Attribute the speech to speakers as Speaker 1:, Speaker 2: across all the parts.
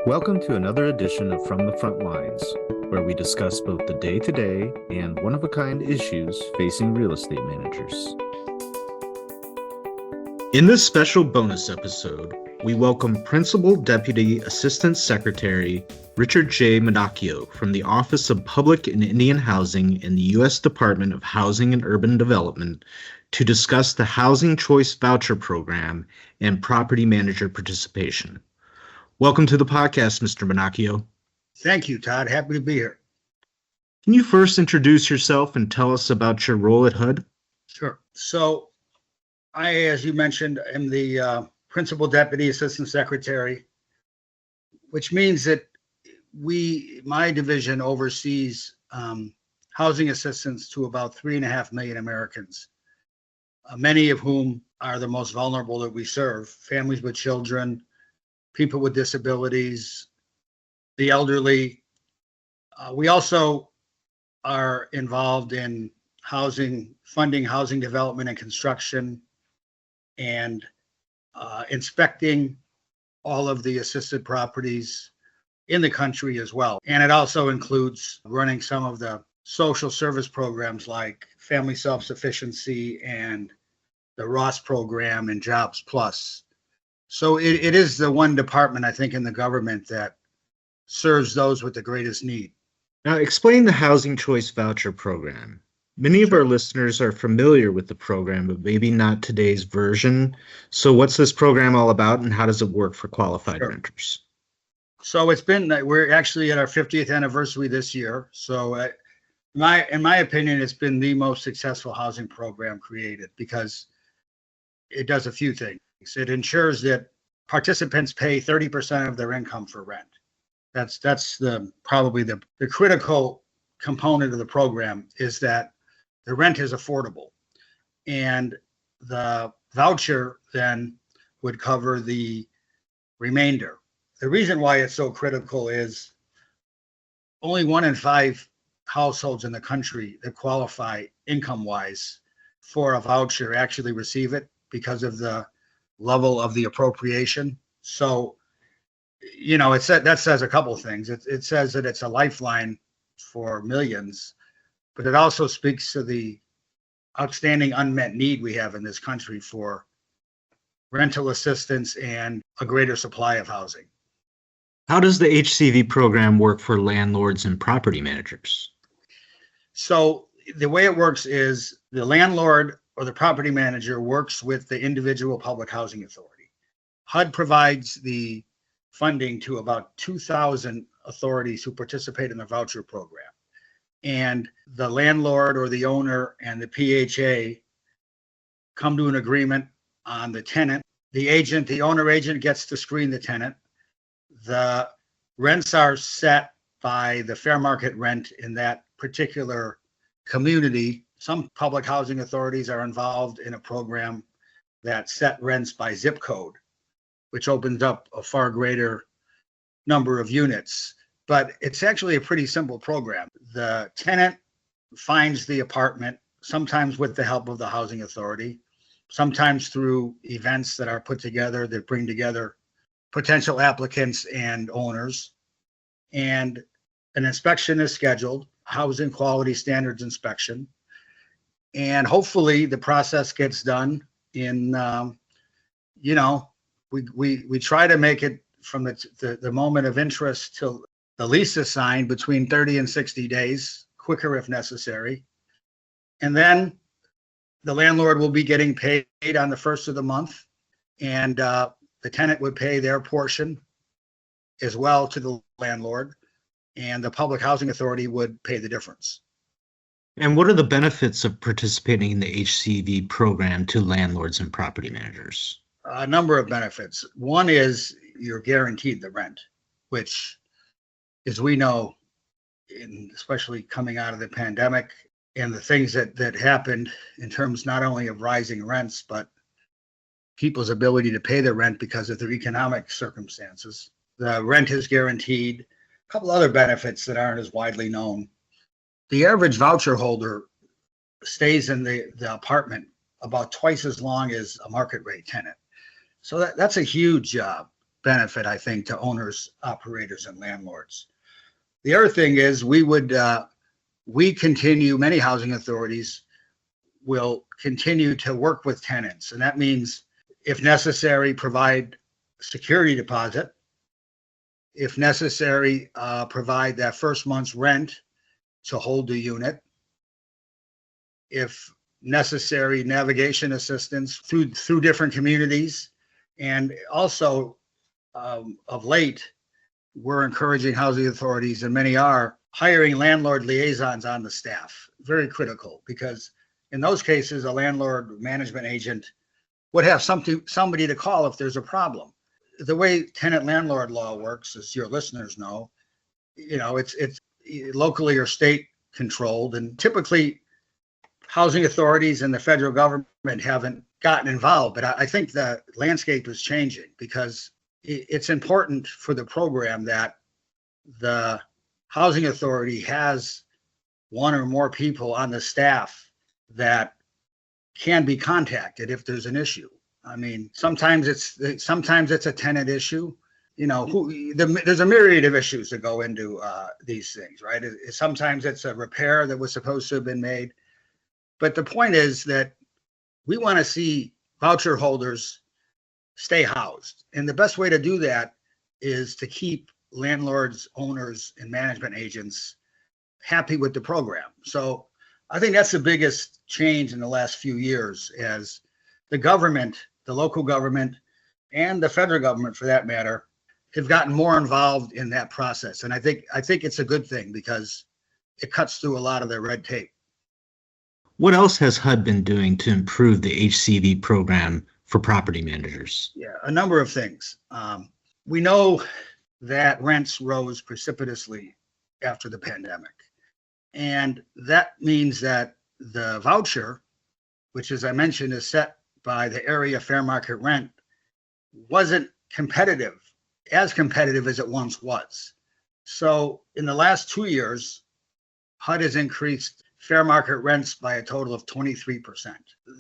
Speaker 1: Welcome to another edition of From the Front Lines, where we discuss both the day-to-day and one-of-a-kind issues facing real estate managers. In this special bonus episode, we welcome Principal Deputy Assistant Secretary Richard J. Monocchio from the Office of Public and Indian Housing in the U.S. Department of Housing and Urban Development to discuss the Housing Choice Voucher Program and property manager participation. Welcome to the podcast, Mr. Monocchio.
Speaker 2: Thank you, Todd. Happy to be here.
Speaker 1: Can you first introduce yourself and tell us about your role at HUD?
Speaker 2: Sure. So I, as you mentioned, am the Principal Deputy Assistant Secretary, which means that my division oversees housing assistance to about 3.5 million Americans, many of whom are the most vulnerable that we serve: families with children, people with disabilities, the elderly. We also are involved in funding housing development and construction, and inspecting all of the assisted properties in the country as well. And it also includes running some of the social service programs like Family Self-Sufficiency and the Ross program and Jobs Plus. So it is the one department, I think, in the government that serves those with the greatest need.
Speaker 1: Now, explain the Housing Choice Voucher Program. Many of our listeners are familiar with the program, but maybe not today's version. So what's this program all about, and how does it work for qualified renters?
Speaker 2: So we're actually at our 50th anniversary this year. So in my opinion, it's been the most successful housing program created because it does a few things. It ensures that participants pay 30% of their income for rent. That's probably the critical component of the program, is that the rent is affordable, and the voucher then would cover the remainder. The reason why it's so critical is only 1 in 5 households in the country that qualify income-wise for a voucher actually receive it because of the level of the appropriation. So, that says a couple of things. It says that it's a lifeline for millions, but it also speaks to the outstanding unmet need we have in this country for rental assistance and a greater supply of housing.
Speaker 1: How does the HCV program work for landlords and property managers?
Speaker 2: So the way it works is the landlord or the property manager works with the individual public housing authority. HUD provides the funding to about 2,000 authorities who participate in the voucher program. And the landlord or the owner and the PHA come to an agreement on the tenant. The owner agent gets to screen the tenant. The rents are set by the fair market rent in that particular community. Some public housing authorities are involved in a program that set rents by zip code, which opens up a far greater number of units. But it's actually a pretty simple program. The tenant finds the apartment, sometimes with the help of the housing authority, sometimes through events that are put together that bring together potential applicants and owners. And an inspection is scheduled, housing quality standards inspection. And hopefully the process gets done in, we try to make it from the moment of interest till the lease is signed between 30 and 60 days, quicker if necessary. And then the landlord will be getting paid on the first of the month, and the tenant would pay their portion as well to the landlord, and the public housing authority would pay the difference.
Speaker 1: And what are the benefits of participating in the HCV program to landlords and property managers?
Speaker 2: A number of benefits. One is you're guaranteed the rent, which, as we know, especially coming out of the pandemic and the things that happened in terms not only of rising rents, but people's ability to pay their rent because of their economic circumstances. The rent is guaranteed. A couple other benefits that aren't as widely known. The average voucher holder stays in the apartment about twice as long as a market rate tenant. So that's a huge benefit, I think, to owners, operators, and landlords. The other thing is many housing authorities will continue to work with tenants. And that means, if necessary, provide security deposit. If necessary, provide that first month's rent to hold the unit. If necessary, navigation assistance through different communities. And also, of late, we're encouraging housing authorities, and many are, hiring landlord liaisons on the staff. Very critical, because in those cases, a landlord management agent would have somebody to call if there's a problem. The way tenant landlord law works, as your listeners know, it's locally or state controlled, and typically housing authorities and the federal government haven't gotten involved. But I think the landscape is changing, because it's important for the program that the housing authority has one or more people on the staff that can be contacted if there's an issue. I mean, sometimes it's a tenant issue. There's a myriad of issues that go into these things, right? Sometimes it's a repair that was supposed to have been made. But the point is that we want to see voucher holders stay housed. And the best way to do that is to keep landlords, owners, and management agents happy with the program. So I think that's the biggest change in the last few years, as the government, the local government, and the federal government, for that matter, have gotten more involved in that process. And I think it's a good thing, because it cuts through a lot of the red tape.
Speaker 1: What else has HUD been doing to improve the HCV program for property managers?
Speaker 2: Yeah, a number of things. We know that rents rose precipitously after the pandemic. And that means that the voucher, which, as I mentioned, is set by the area fair market rent, wasn't as competitive as it once was. So in the last 2 years, HUD has increased fair market rents by a total of 23%.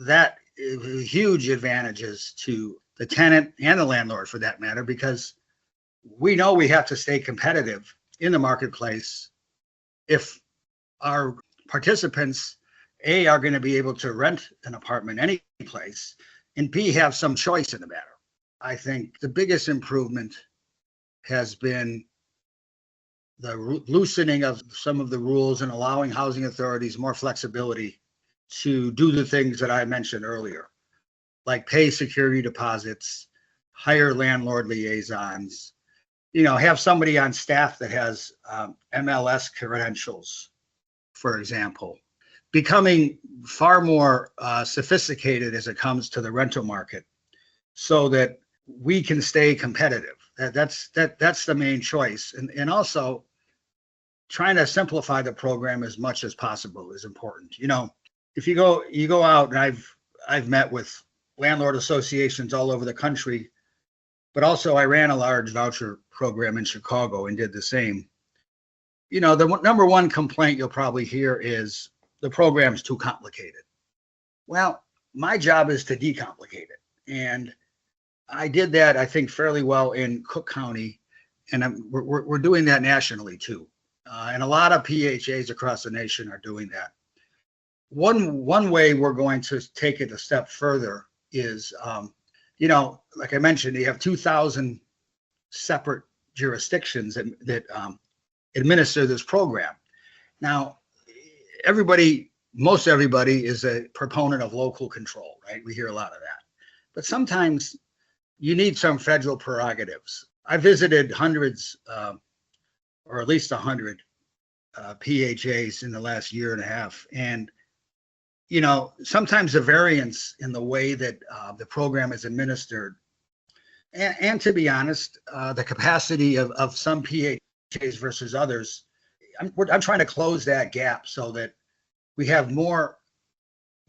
Speaker 2: That is huge advantages to the tenant and the landlord, for that matter, because we know we have to stay competitive in the marketplace if our participants, A, are going to be able to rent an apartment any place, and B, have some choice in the matter. I think the biggest improvement has been the loosening of some of the rules and allowing housing authorities more flexibility to do the things that I mentioned earlier, like pay security deposits, hire landlord liaisons, have somebody on staff that has MLS credentials, for example, becoming far more sophisticated as it comes to the rental market, so that we can stay competitive. That's the main choice. And also trying to simplify the program as much as possible is important. If you go out, and I've met with landlord associations all over the country, but also I ran a large voucher program in Chicago and did the same. The number one complaint you'll probably hear is the program's too complicated. Well, my job is to decomplicate it. And I did that, I think, fairly well in Cook County, and we're doing that nationally too. And a lot of PHAs across the nation are doing that. One way we're going to take it a step further is, like I mentioned, you have 2,000 separate jurisdictions that administer this program. Now, most everybody is a proponent of local control, right? We hear a lot of that. But sometimes you need some federal prerogatives. I visited hundreds, or at least 100 PHAs in the last year and a half. And, sometimes the variance in the way that the program is administered, and to be honest, the capacity of some PHAs versus others, I'm trying to close that gap so that we have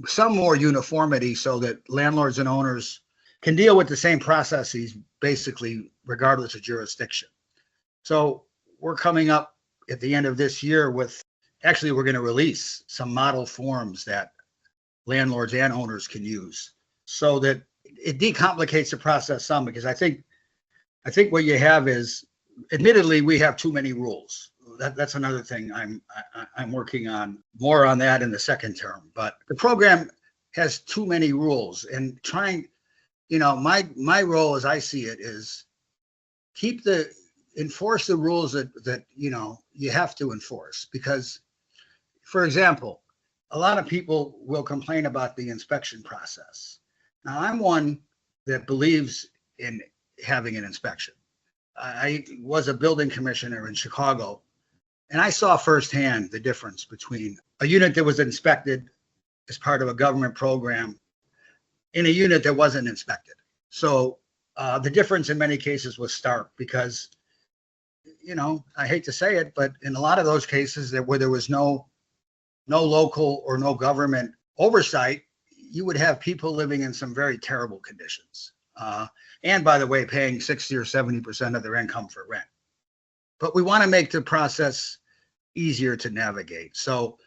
Speaker 2: some more uniformity, so that landlords and owners can deal with the same processes, basically, regardless of jurisdiction. So we're coming up at the end of this year we're going to release some model forms that landlords and owners can use, so that it decomplicates the process some, because I think I think what you have is, admittedly, we have too many rules. That's another thing I'm working on, more on that in the second term. But the program has too many rules, and my role as I see it is enforce the rules that you have to enforce. Because, for example, a lot of people will complain about the inspection process. Now, I'm one that believes in having an inspection. I was a building commissioner in Chicago, and I saw firsthand the difference between a unit that was inspected as part of a government program and a unit that wasn't inspected. So the difference in many cases was stark because, I hate to say it, but in a lot of those cases where there was no local or no government oversight, you would have people living in some very terrible conditions. And by the way, paying 60 or 70% of their income for rent. But we want to make the process easier to navigate. So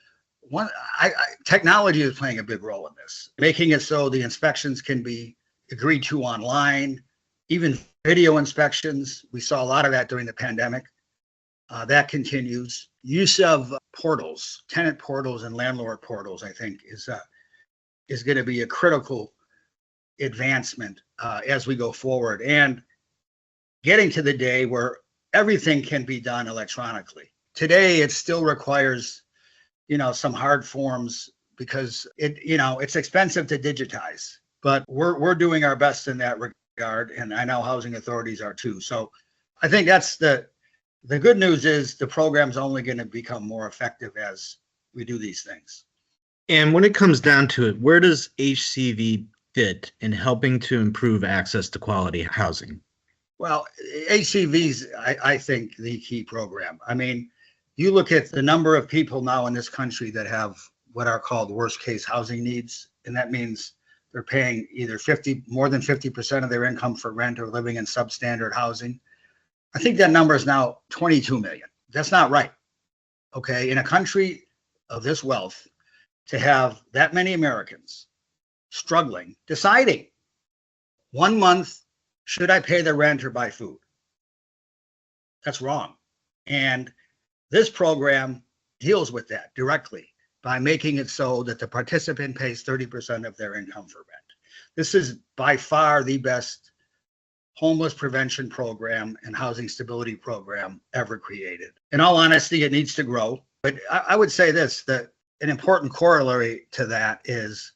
Speaker 2: technology is playing a big role in this, making it so the inspections can be agreed to online, even video inspections. We saw a lot of that during the pandemic. That continues. Use of portals, tenant portals and landlord portals, I think is going to be a critical advancement as we go forward, and getting to the day where everything can be done electronically. Today, it still requires, some hard forms because it's expensive to digitize, but we're doing our best in that regard. And I know housing authorities are too. So I think that's the good news is the program's only going to become more effective as we do these things.
Speaker 1: And when it comes down to it, where does HCV fit in helping to improve access to quality housing?
Speaker 2: Well, HCV's, I think, the key program. I mean, you look at the number of people now in this country that have what are called worst case housing needs, and that means they're paying either more than 50% of their income for rent or living in substandard housing. I think that number is now 22 million. That's not right. Okay, in a country of this wealth, to have that many Americans struggling, deciding 1 month, should I pay the rent or buy food? That's wrong. And this program deals with that directly by making it so that the participant pays 30% of their income for rent. This is by far the best homeless prevention program and housing stability program ever created. In all honesty, it needs to grow. But I would say this, that an important corollary to that is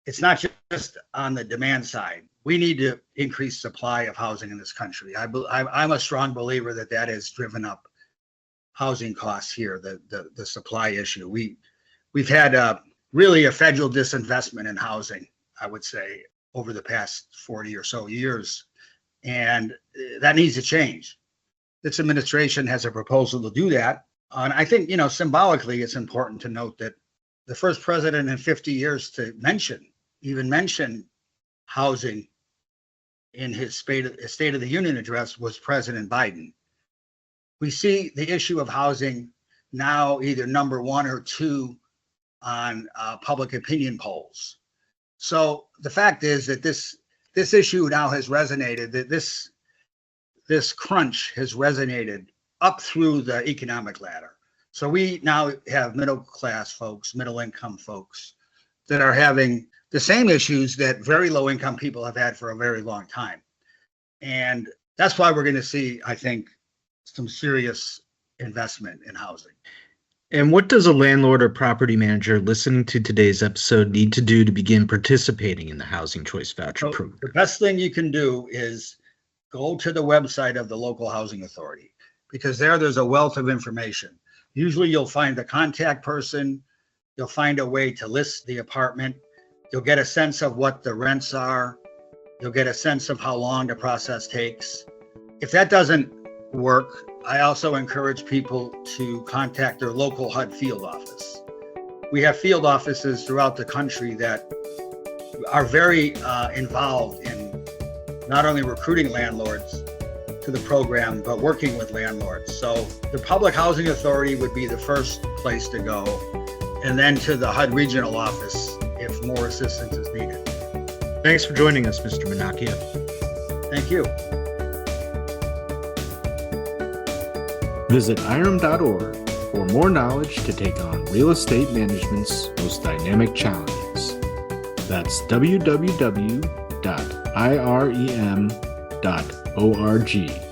Speaker 2: it's not just on the demand side. We need to increase supply of housing in this country. I'm a strong believer that has driven up housing costs here, the supply issue. We've had really a federal disinvestment in housing, I would say, over the past 40 or so years. And that needs to change. This administration has a proposal to do that. And I think, symbolically, it's important to note that the first president in 50 years to even mention housing in his State of the Union address was President Biden. We see the issue of housing now either number 1 or 2 on public opinion polls. So the fact is that this issue now has resonated, that this crunch has resonated up through the economic ladder. So we now have middle class folks, middle income folks that are having the same issues that very low income people have had for a very long time. And that's why we're going to see, I think, some serious investment in housing.
Speaker 1: And what does a landlord or property manager listening to today's episode need to do to begin participating in the Housing Choice Voucher Program?
Speaker 2: The best thing you can do is go to the website of the local housing authority, because there's a wealth of information. Usually you'll find the contact person, you'll find a way to list the apartment, you'll get a sense of what the rents are, you'll get a sense of how long the process takes. If that doesn't work, I also encourage people to contact their local HUD field office. We have field offices throughout the country that are very involved in not only recruiting landlords to the program, but working with landlords. So the Public Housing Authority would be the first place to go, and then to the HUD regional office if more assistance is needed.
Speaker 1: Thanks for joining us, Mr. Monocchio.
Speaker 2: Thank you.
Speaker 1: Visit irem.org for more knowledge to take on real estate management's most dynamic challenges. That's www.irem.org.